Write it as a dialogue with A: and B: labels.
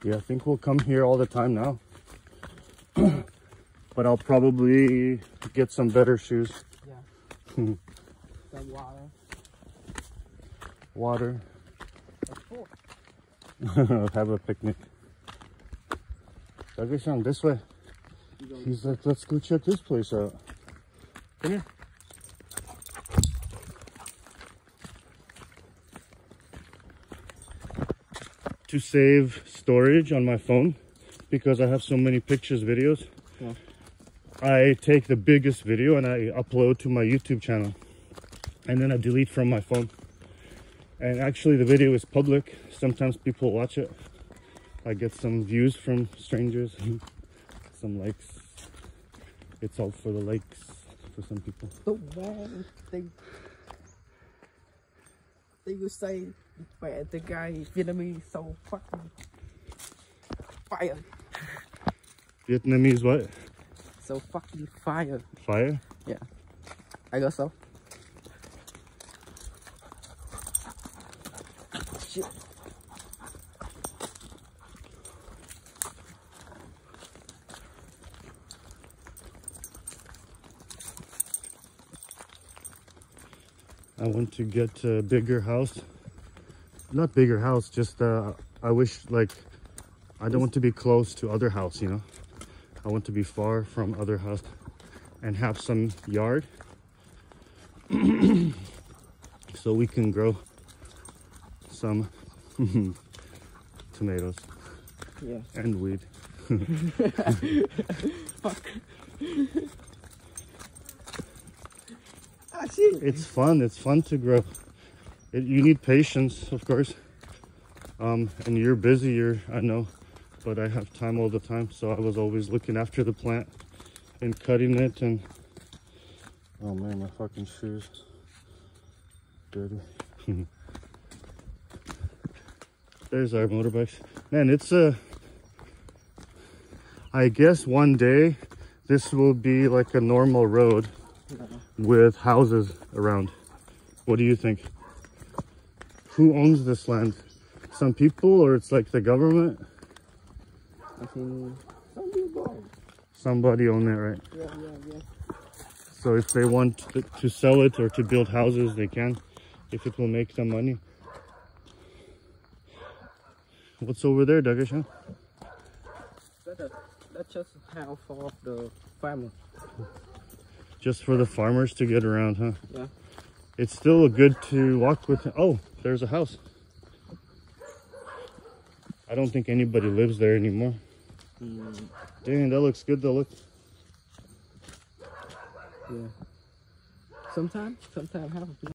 A: Yeah, I think we'll come here all the time now. But I'll probably get some better shoes.
B: Yeah. Some water.
A: Water. Have a picnic. Doug and Phuong, this way. He's like, let's go check this place out. Come here. To save storage on my phone, because I have so many pictures, videos,
B: yeah.
A: I take the biggest video and I upload to my YouTube channel, and then I delete from my phone. And actually the video is public. Sometimes people watch it. I get some views from strangers, some likes. It's all for the likes for some people.
B: Oh man, they would say, man, the guy Vietnamese so fucking fire.
A: Vietnamese what?
B: So fucking fire.
A: Fire?
B: Yeah. I guess so. Shit.
A: I want to get a bigger house. Not bigger house, just I wish, like, I don't want to be close to other house, you know. I want to be far from other house and have some yard so we can grow some tomatoes.
B: Yeah.
A: And weed.
B: Fuck. Ah, shit.
A: It's fun to grow. You need patience, of course. And you're busy, I know, but I have time all the time, so I was always looking after the plant and cutting it. And oh man, my fucking shoes dirty. There's our motorbikes. Man, it's I guess one day this will be like a normal road with houses around. What do you think? Who owns this land? Some people, or it's like the government?
B: I think some people.
A: Somebody own it, right?
B: Yeah.
A: So if they want to sell it or to build houses, they can, if it will make them money. What's over there, Doug and Phuong?
B: That's just house for the farmer.
A: Just for the farmers to get around, huh?
B: Yeah.
A: It's still good to walk with. Oh, there's a house. I don't think anybody lives there anymore. Dang, that looks good though, look.
B: Yeah. Sometimes have